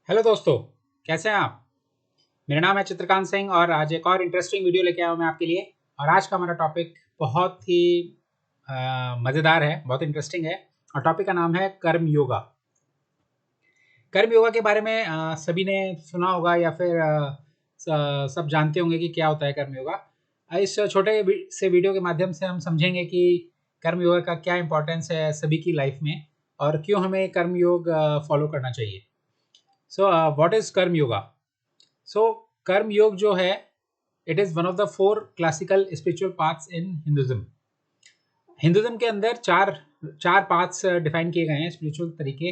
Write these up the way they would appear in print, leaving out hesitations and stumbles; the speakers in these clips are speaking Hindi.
हेलो दोस्तों, कैसे हैं आप। मेरा नाम है चित्रकांत सिंह और आज एक और इंटरेस्टिंग वीडियो लेके आया हूँ मैं आपके लिए। और आज का हमारा टॉपिक बहुत ही मज़ेदार है, बहुत इंटरेस्टिंग है। और टॉपिक का नाम है कर्म योगा। कर्म योगा के बारे में सभी ने सुना होगा या फिर सब जानते होंगे कि क्या होता है कर्म योगा। इस छोटे से वीडियो के माध्यम से हम समझेंगे कि कर्म योगा का क्या इंपॉर्टेंस है सभी की लाइफ में और क्यों हमें कर्म योग फॉलो करना चाहिए। सो व्हाट इज़ कर्म योगा। सो कर्म योग जो है, it is one of the 4 classical spiritual paths in Hinduism. Hinduism के अंदर चार चार पाथ्स डिफाइन किए गए हैं, स्पिरिचुअल तरीके,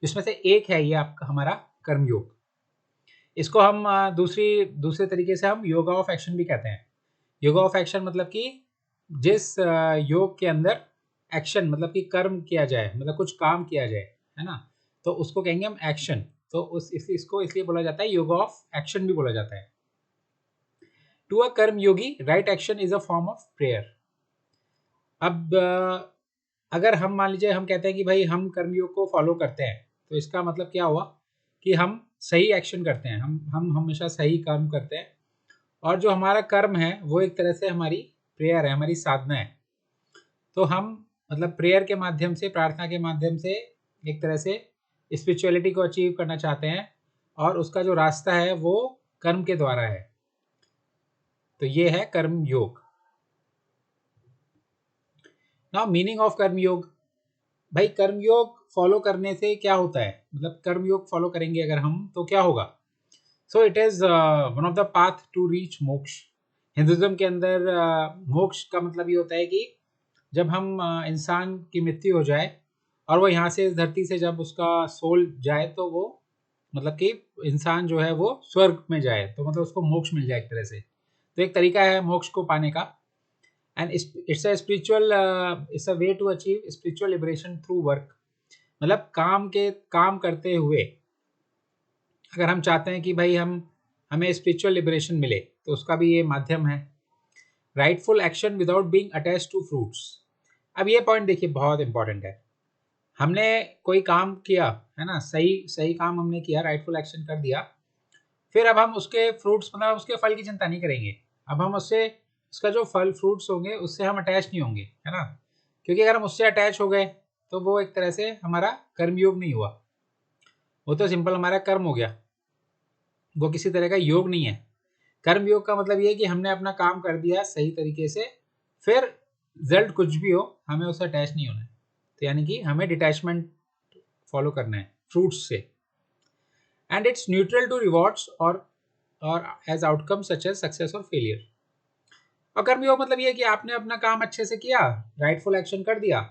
जिसमें से एक है ये आपका हमारा कर्म योग। इसको हम दूसरे तरीके से हम योगा ऑफ एक्शन भी कहते हैं। योगा ऑफ एक्शन मतलब कि जिस योग के अंदर एक्शन मतलब कि कर्म किया जाए, मतलब कुछ काम किया जाए, है ना, तो उसको कहेंगे हम एक्शन। तो इसको इसलिए बोला जाता है, योगा ऑफ एक्शन भी बोला जाता है। To a karma yogi right action is a form of prayer. अब अगर हम मान लीजिए हम कहते हैं कि भाई हम कर्मयोग को फॉलो करते हैं, तो इसका मतलब क्या हुआ कि हम सही एक्शन करते हैं, हम हमेशा सही कर्म करते हैं। और जो हमारा कर्म है वो एक तरह से हमारी प्रेयर है, हमारी साधना है। तो हम मतलब प्रेयर के माध्यम से, प्रार्थना के माध्यम से एक तरह से स्पिरिचुअलिटी को अचीव करना चाहते हैं। और उसका जो रास्ता है वो कर्म के द्वारा है। तो ये है कर्म योग। नाउ मीनिंग ऑफ कर्म योग। भाई कर्म योग फॉलो करने से क्या होता है, मतलब कर्म योग फॉलो करेंगे अगर हम तो क्या होगा। So it is one of the path to reach moksha. Hinduism के अंदर मोक्ष का मतलब ये होता है कि जब हम इंसान की मृत्यु हो जाए और वो यहाँ से इस धरती से जब उसका सोल जाए, तो वो मतलब कि इंसान जो है वो स्वर्ग में जाए, तो मतलब उसको मोक्ष मिल जाए एक तरह से। तो एक तरीका है मोक्ष को पाने का। And it's a spiritual, it's a way to achieve spiritual liberation through work. मतलब काम करते हुए अगर हम चाहते हैं कि भाई हमें स्पिरिचुअल लिबरेशन मिले, तो उसका भी ये माध्यम है। Rightful action without being attached to fruits. अब ये पॉइंट देखिए, बहुत इंपॉर्टेंट है। हमने कोई काम किया, है ना, सही सही काम हमने किया, राइटफुल एक्शन कर दिया। फिर अब हम उसके फ्रूट्स मतलब उसके फल की चिंता नहीं करेंगे। अब हम उससे उसका जो फल फ्रूट्स होंगे उससे हम अटैच नहीं होंगे, है ना। क्योंकि अगर हम उससे अटैच हो गए तो वो एक तरह से हमारा कर्मयोग नहीं हुआ, वो तो सिंपल हमारा कर्म हो गया, वो किसी तरह का योग नहीं है। कर्म योग का मतलब ये है कि हमने अपना काम कर दिया सही तरीके से, फिर रिजल्ट कुछ भी हो हमें उससे अटैच नहीं होना है। तो यानी कि हमें डिटैचमेंट फॉलो करना है फ्रूट्स से। And it's neutral to rewards और as outcome such as success और फेलियर। और कर्मयोग मतलब ये है कि आपने अपना काम अच्छे से किया, राइटफुल एक्शन कर दिया,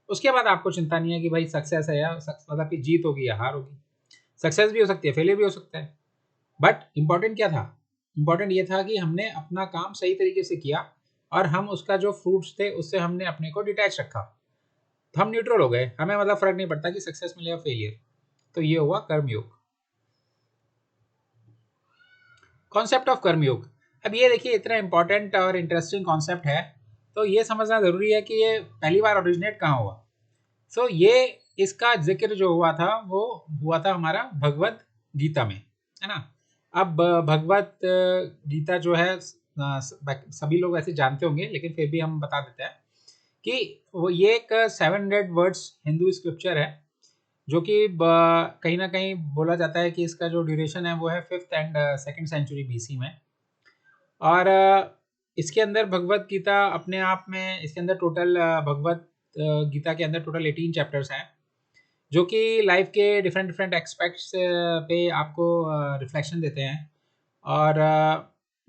उसके बाद आपको चिंता नहीं है कि भाई सक्सेस है या मतलब कि जीत होगी या हार होगी। सक्सेस भी हो सकती है, फेलियर भी हो सकता है। बट इम्पॉर्टेंट क्या था, इम्पॉर्टेंट ये था कि हमने अपना काम सही तरीके से किया और हम उसका जो फ्रूट्स थे उससे हमने अपने को डिटैच रखा। तो हम न्यूट्रल हो गए, हमें मतलब फर्क नहीं पड़ता कि सक्सेस मिले या फेलियर। तो ये हुआ कर्मयोग, कॉन्सेप्ट ऑफ कर्मयोग। अब ये देखिए, इतना इंपॉर्टेंट और इंटरेस्टिंग कॉन्सेप्ट है, तो ये समझना ज़रूरी है कि ये पहली बार ओरिजिनेट कहाँ हुआ। सो ये इसका जिक्र जो हुआ था वो हुआ था हमारा भगवत गीता में, है ना। अब भगवत गीता जो है सभी लोग ऐसे जानते होंगे, लेकिन फिर भी हम बता देते हैं कि वो ये एक 700 वर्ड्स हिंदू स्क्रिप्चर है, जो कि कहीं ना कहीं बोला जाता है कि इसका जो ड्यूरेशन है वो है 5th and 2nd century BC में। और इसके अंदर भगवत गीता अपने आप में, इसके अंदर टोटल भगवत गीता के अंदर टोटल 18 चैप्टर्स हैं, जो कि लाइफ के डिफरेंट डिफरेंट एस्पेक्ट्स पे आपको रिफ्लेक्शन देते हैं। और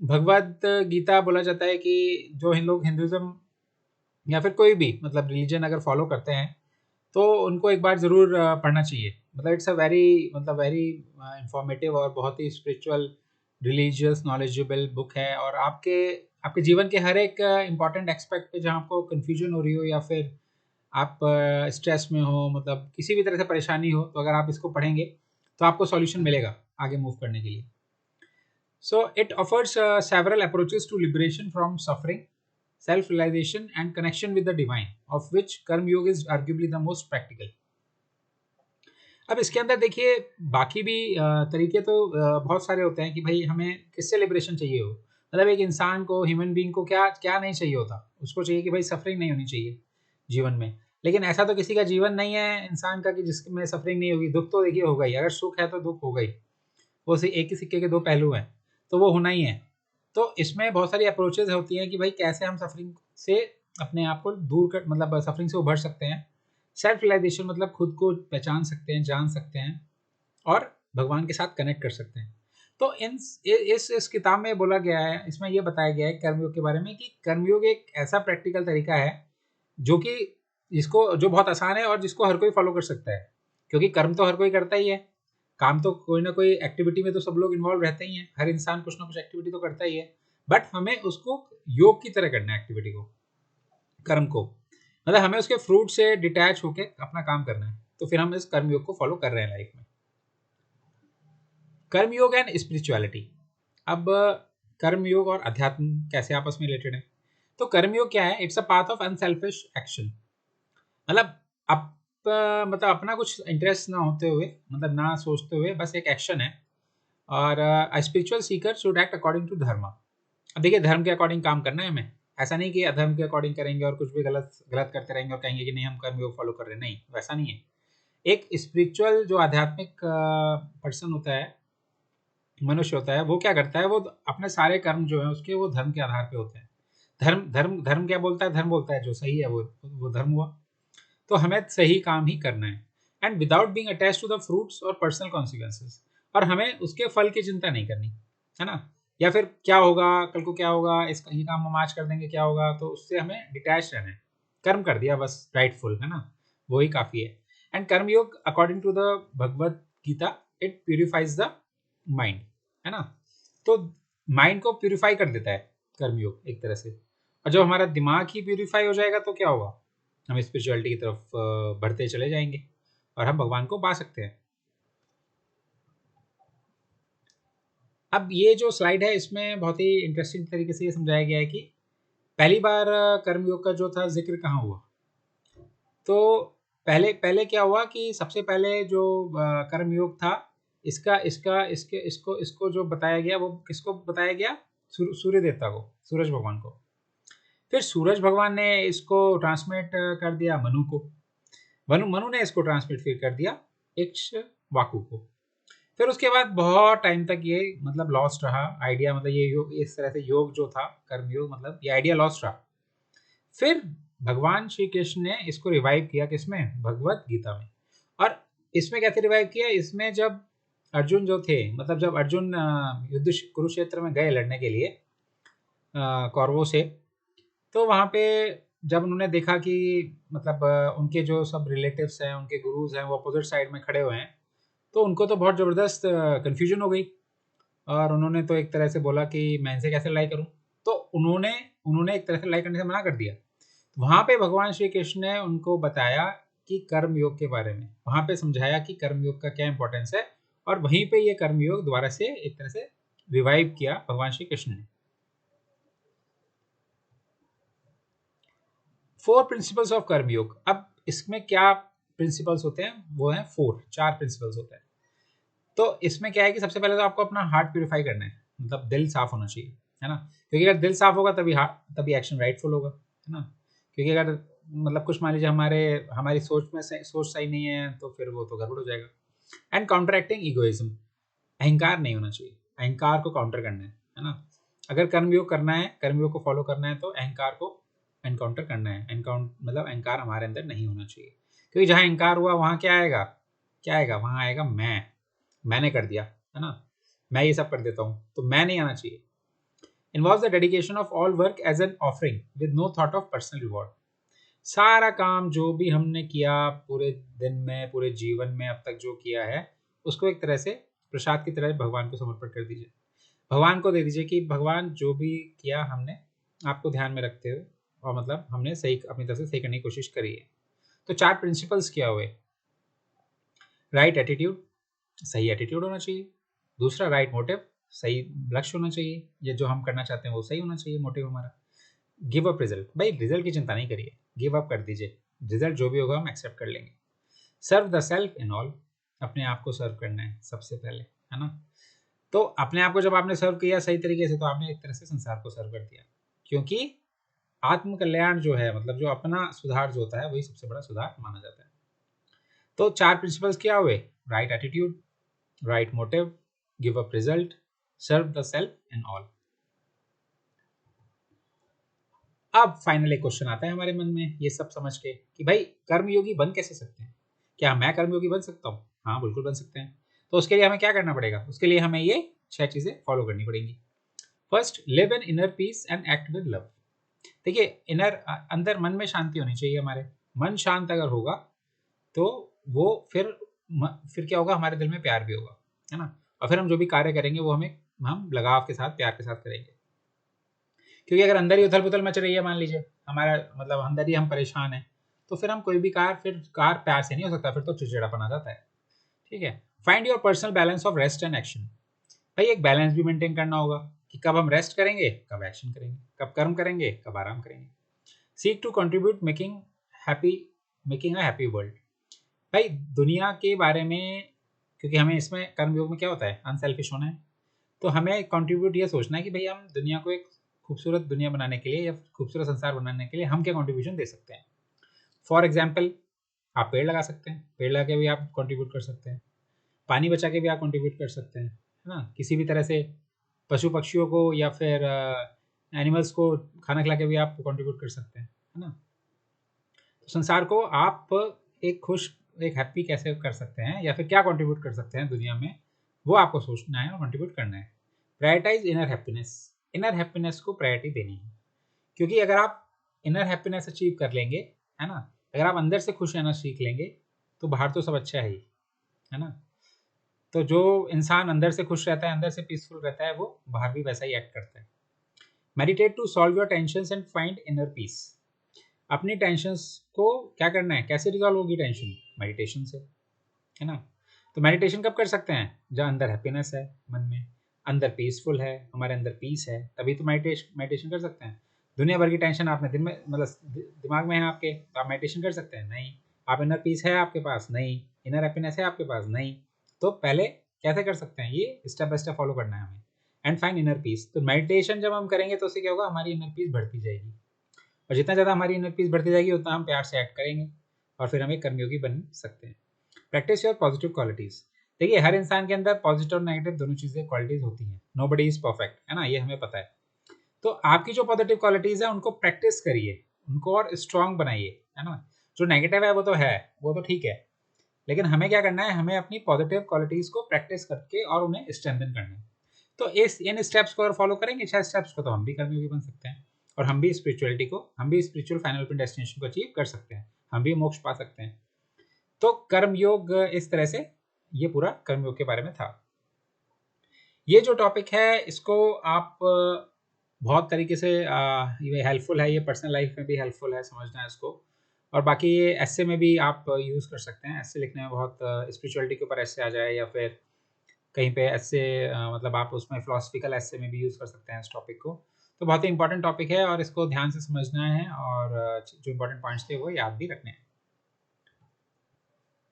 भगवत गीता बोला जाता है कि जो लोग हिंदुज़म या फिर कोई भी मतलब रिलीजन अगर फॉलो करते हैं, तो उनको एक बार ज़रूर पढ़ना चाहिए। मतलब इट्स अ वेरी इंफॉर्मेटिव और बहुत ही स्पिरिचुअल, रिलीजियस, नॉलेजेबल बुक है। और आपके आपके जीवन के हर एक इम्पॉर्टेंट एक्सपेक्ट पे जहाँ आपको कन्फ्यूजन हो रही हो या फिर आप स्ट्रेस में हो, मतलब किसी भी तरह से परेशानी हो, तो अगर आप इसको पढ़ेंगे तो आपको सॉल्यूशन मिलेगा आगे मूव करने के लिए। So it offers several approaches to liberation from suffering, self realization, and connection with the divine, of which Karma Yoga is arguably the most practical. अब इसके अंदर देखिए बाकी भी तरीके तो बहुत सारे होते हैं कि भाई हमें किससे लिबरेशन चाहिए हो। मतलब एक इंसान को, ह्यूमन बीइंग को क्या क्या नहीं चाहिए होता, उसको चाहिए कि भाई सफरिंग नहीं होनी चाहिए जीवन में। लेकिन ऐसा तो किसी का जीवन नहीं है इंसान का कि जिसमें सफरिंग नहीं होगी। दुख तो देखिए होगा ही, अगर सुख है तो दुख होगा ही। वो एक ही सिक्के के दो पहलू हैं, तो वो होना ही है। तो इसमें बहुत सारी अप्रोचेज होती हैं कि भाई कैसे हम सफरिंग से अपने आप को दूर कर, मतलब सफरिंग से उभर सकते हैं। सेल्फ रियलाइजेशन मतलब खुद को पहचान सकते हैं, जान सकते हैं और भगवान के साथ कनेक्ट कर सकते हैं। तो इस किताब में बोला गया है, इसमें यह बताया गया है कर्मयोग के बारे में कि कर्मयोग एक ऐसा प्रैक्टिकल तरीका है जो कि जिसको जो बहुत आसान है और जिसको हर कोई फॉलो कर सकता है। क्योंकि कर्म तो हर कोई करता ही है, काम तो कोई ना कोई एक्टिविटी में तो सब लोग इन्वॉल्व रहते ही हैं, हर इंसान कुछ ना कुछ एक्टिविटी तो करता ही है। बट हमें उसको योग की तरह करना है एक्टिविटी को, कर्म को। मतलब हमें उसके फ्रूट से डिटैच होके अपना काम करना है। तो फिर हम इस कर्मयोग को फॉलो कर रहे हैं लाइफ में। कर्मयोग एंड स्पिरिचुअलिटी। अब कर्मयोग और अध्यात्म कैसे आपस में रिलेटेड है? तो कर्मयोग क्या है? It's a path of unselfish action. मतलब आप मतलब अपना कुछ इंटरेस्ट ना होते हुए, मतलब ना सोचते हुए, बस एक एक्शन है। और spiritual seeker should act according to dharma. अब देखिए धर्म के अकॉर्डिंग काम करना है हमें। ऐसा नहीं कि अधर्म के अकॉर्डिंग करेंगे और कुछ भी गलत गलत करते रहेंगे और कहेंगे कि नहीं हम कर्मयोग फॉलो कर रहे हैं। नहीं, वैसा नहीं है। एक स्पिरिचुअल जो आध्यात्मिक पर्सन होता है, मनुष्य होता है, वो क्या करता है? वो अपने सारे कर्म जो है उसके, वो धर्म के आधार पे होते हैं। धर्म धर्म धर्म क्या बोलता है? धर्म बोलता है जो सही है वो धर्म हुआ। तो हमें सही काम ही करना है, and without being attached to the fruits और पर्सनल कॉन्सिक्वेंसेस। और हमें उसके फल की चिंता नहीं करनी है ना, या फिर क्या होगा कल को, क्या होगा इसका, ये काम हम आज कर देंगे क्या होगा, तो उससे हमें डिटैच रहना है। कर्म कर दिया बस, राइटफुल है ना, वही काफ़ी है। And karmayoga according to the Bhagavad Gita, it purifies the mind, है ना। तो माइंड को प्यूरिफाई कर देता है कर्मयोग एक तरह से। और जब हमारा दिमाग ही प्यूरिफाई हो जाएगा तो क्या होगा? हम स्पिरिचुअलिटी की तरफ बढ़ते चले जाएंगे और हम भगवान को पा सकते हैं। अब ये जो स्लाइड है इसमें बहुत ही इंटरेस्टिंग तरीके से ये समझाया गया है कि पहली बार कर्मयोग का जो था जिक्र कहाँ हुआ। तो पहले पहले क्या हुआ कि सबसे पहले जो कर्मयोग था, इसका इसका इसके इसको इसको जो बताया गया, वो किसको बताया गया? सूर्य देवता को, सूरज भगवान को। फिर सूरज भगवान ने इसको ट्रांसमिट कर दिया मनु को। मनु मनु ने इसको ट्रांसमिट फिर कर दिया इक्ष्वाकु को। फिर उसके बाद बहुत टाइम तक ये मतलब लॉस्ट रहा आइडिया, मतलब ये योग, इस तरह से योग जो था कर्मयोग, मतलब ये आइडिया लॉस्ट रहा। फिर भगवान श्री कृष्ण ने इसको रिवाइव किया, किसमें? भगवत गीता में। और इसमें कैसे रिवाइव किया? इसमें जब अर्जुन जो थे, मतलब जब अर्जुन युद्ध कुरुक्षेत्र में गए लड़ने के लिए कौरवों से, तो वहाँ पे जब उन्होंने देखा कि मतलब उनके जो सब रिलेटिव्स हैं, उनके गुरुज हैं, वो अपोजिट साइड में खड़े हुए हैं, तो उनको तो बहुत ज़बरदस्त कन्फ्यूजन हो गई। और उन्होंने तो एक तरह से बोला कि मैं इनसे कैसे लड़ाई करूं। तो उन्होंने उन्होंने एक तरह से लड़ाई करने से मना कर दिया। वहां पे भगवान श्री कृष्ण ने उनको बताया कि कर्म योग के बारे में, वहां पे समझाया कि कर्म योग का क्या इंपॉर्टेंस है। और वहीं पे ये कर्म योग दोबारा से एक तरह से रिवाइव किया भगवान श्री कृष्ण ने। 4 प्रिंसिपल्स ऑफ कर्म योग। अब इसमें क्या प्रिंसिपल्स होते हैं? वो हैं 4 प्रिंसिपल्स होते हैं। तो इसमें क्या है कि सबसे पहले तो आपको अपना हार्ट प्यूरिफाई करना है, मतलब दिल साफ होना चाहिए, है ना। क्योंकि अगर दिल साफ होगा तभी हार्ट, तभी एक्शन राइटफुल होगा, है ना। क्योंकि अगर मतलब कुछ मान लीजिए हमारी सोच सही नहीं है, तो फिर वो तो गड़बड़ हो जाएगा। And counter acting egoism. अहंकार नहीं होना चाहिए, अहंकार को काउंटर करना है ना। अगर कर्मयोग करना है, कर्मयोग को फॉलो करना है, तो अहंकार को एनकाउंटर करना है। मतलब अहंकार हमारे अंदर नहीं होना चाहिए। क्योंकि जहाँ अहंकार हुआ वहाँ क्या आएगा? क्या आएगा? वहाँ आएगा मैंने कर दिया, है ना, मैं ये सब कर देता हूँ, तो मैं नहीं आना चाहिए। Involve the dedication of all work as an offering with no thought of personal reward. सारा काम जो भी हमने किया पूरे दिन में, पूरे जीवन में अब तक जो किया है, उसको एक तरह से प्रसाद की तरह भगवान को समर्पण कर दीजिए। भगवान को दे दीजिए कि भगवान जो भी किया हमने आपको ध्यान में रखते हुए, और मतलब हमने सही अपनी तरफ से सही करने की कोशिश करी है। तो 4 प्रिंसिपल्स क्या हुए? राइट एटीट्यूड, सही एटीट्यूड होना चाहिए। दूसरा राइट मोटिव, सही लक्ष्य होना चाहिए, ये जो हम करना चाहते हैं वो सही होना चाहिए मोटिव हमारा। गिव अप रिजल्ट, भाई रिजल्ट की चिंता नहीं करिए, गिव अप कर दीजिए, रिजल्ट जो भी होगा हम एक्सेप्ट कर लेंगे। Serve the self in all. अपने आप को सर्व करना है सबसे पहले, है ना। तो अपने आप को जब आपने सर्व किया सही तरीके से, तो आपने एक तरह से संसार को सर्व कर दिया, क्योंकि आत्म कल्याण जो है, मतलब जो अपना सुधार जो होता है, वही सबसे बड़ा सुधार माना जाता है। तो 4 प्रिंसिपल्स क्या हुए? Right attitude, right motive, give up result, serve the self and all. अब फाइनल एक क्वेश्चन आता है हमारे मन में ये सब समझ के कि भाई कर्मयोगी बन कैसे सकते हैं? क्या मैं कर्मयोगी बन सकता हूँ? हाँ, बिल्कुल बन सकते हैं। तो उसके लिए हमें क्या करना पड़ेगा? उसके लिए हमें ये 6 चीजें फॉलो करनी पड़ेंगी। First, live in inner peace and act with love. देखिए, इनर अंदर मन में शांति होनी चाहिए हमारे। मन शांत अगर होगा तो वो फिर क्या होगा, हमारे दिल में प्यार भी होगा, है ना। और फिर हम जो भी कार्य करेंगे वो हम लगाव के साथ, प्यार के साथ करेंगे। क्योंकि अगर अंदर ही उथल पुथल मच रही है, मान लीजिए हमारा मतलब अंदर ही हम परेशान हैं, तो फिर हम कोई भी कार प्यार से नहीं हो सकता, फिर तो चिड़चिड़ापन आ जाता है। ठीक है। Find your personal balance of rest and action. भाई एक बैलेंस भी मेंटेन करना होगा कि कब हम रेस्ट करेंगे, कब एक्शन करेंगे, कब कर्म करेंगे, कब आराम करेंगे। Seek to contribute making a happy world. भाई दुनिया के बारे में, क्योंकि हमें इसमें कर्मयोग में क्या होता है, अनसेल्फिश होना है। तो हमें कंट्रीब्यूट ये सोचना है कि भाई हम दुनिया को एक खूबसूरत दुनिया बनाने के लिए या खूबसूरत संसार बनाने के लिए हम क्या कंट्रीब्यूशन दे सकते हैं। फॉर एग्जाम्पल, आप पेड़ लगा सकते हैं, पेड़ लगा के भी आप कंट्रीब्यूट कर सकते हैं। पानी बचा के भी आप कंट्रीब्यूट कर सकते हैं, है ना। किसी भी तरह से पशु पक्षियों को या फिर एनिमल्स को खाना खिला के भी आप कंट्रीब्यूट कर सकते हैं, है ना। तो संसार को आप एक हैप्पी कैसे कर सकते हैं या फिर क्या कंट्रीब्यूट कर सकते हैं दुनिया में, वो आपको सोचना है और कंट्रीब्यूट करना है। Prioritise inner happiness. Inner happiness को प्रायोरिटी देनी है, क्योंकि अगर आप इनर हैप्पीनेस अचीव कर लेंगे, है ना, अगर आप अंदर से खुश रहना सीख लेंगे, तो बाहर तो सब अच्छा है ना। तो जो इंसान अंदर से खुश रहता है, अंदर से पीसफुल रहता है, वो बाहर भी वैसा ही एक्ट करता है। Meditate to solve your tensions and find inner peace. अपनी टेंशंस को क्या करना है, कैसे रिजॉल्व होगी टेंशन? मेडिटेशन से, है ना। तो मेडिटेशन कब कर सकते हैं? जहाँ अंदर हैप्पीनेस है, मन में अंदर पीसफुल है, हमारे अंदर पीस है, तभी तो मेडिटेशन कर सकते हैं। दुनिया भर की टेंशन आपने दिन में मतलब दिमाग में है आपके, तो आप मेडिटेशन कर सकते हैं? नहीं। आप इनर पीस है आपके पास? नहीं। इनर हैप्पीनेस है आपके पास? नहीं। तो पहले कैसे कर सकते हैं? ये स्टेप बाय स्टेप फॉलो करना है हमें। And find inner piece. तो मेडिटेशन जब हम करेंगे तो उससे क्या होगा, हमारी इनर पीस बढ़ती जाएगी, और जितना ज़्यादा हमारी इनर पीस बढ़ती जाएगी उतना हम प्यार से एक्ट करेंगे, और फिर हम एक कर्मयोगी बन सकते हैं। Practice your positive qualities. देखिए, हर इंसान के अंदर पॉजिटिव और नेगेटिव दोनों चीजें क्वालिटीज होती हैं। नोबडी इज परफेक्ट, है ना, ये हमें पता है। तो आपकी जो पॉजिटिव क्वालिटीज है उनको प्रैक्टिस करिए, उनको और स्ट्रांग बनाइए, है ना। जो नेगेटिव है वो तो है, वो तो ठीक है, लेकिन हमें क्या करना है, हमें अपनी पॉजिटिव क्वालिटीज को प्रैक्टिस करके और उन्हें स्ट्रेंथन करना है। तो इन स्टेप्स को अगर फॉलो करेंगे, 6 स्टेप्स को, तो हम भी कर्मयोगी बन सकते हैं, और हम भी स्पिरिचुअल फाइनल डेस्टिनेशन को अचीव कर सकते हैं, हम भी मोक्ष पा सकते हैं। तो कर्मयोग इस तरह से ये पूरा कर्मयोग के बारे में था। ये जो टॉपिक है इसको आप बहुत तरीके से ये हेल्पफुल है, ये पर्सनल लाइफ में भी हेल्पफुल है, समझना है इसको। और बाकी ये एस्से में भी आप यूज़ कर सकते हैं। एस्से लिखने में बहुत स्पिरिचुअलिटी के ऊपर एस्से आ जाए, या फिर कहीं पे एस्से मतलब आप उसमें फिलोसफिकल एस्से में भी यूज़ कर सकते हैं इस टॉपिक को। तो बहुत ही इंपॉर्टेंट टॉपिक है और इसको ध्यान से समझना है, और जो इंपॉर्टेंट पॉइंट्स थे वो याद भी रखने हैं।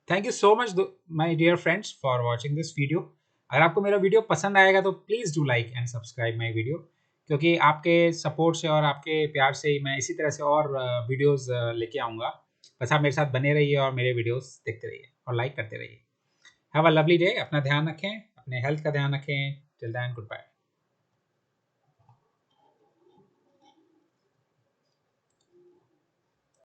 Thank you so much my dear friends for watching this video. अगर आपको मेरा वीडियो पसंद आएगा तो please do like and subscribe my video, क्योंकि आपके सपोर्ट से और आपके प्यार से ही मैं इसी तरह से और वीडियोस लेके आऊँगा। बस आप मेरे साथ बने रहिए और मेरे वीडियोस देखते रहिए और लाइक करते रहिए। Have a lovely day. अपना ध्यान रखें, अपने हेल्थ का ध्यान रखें। Till then, good bye.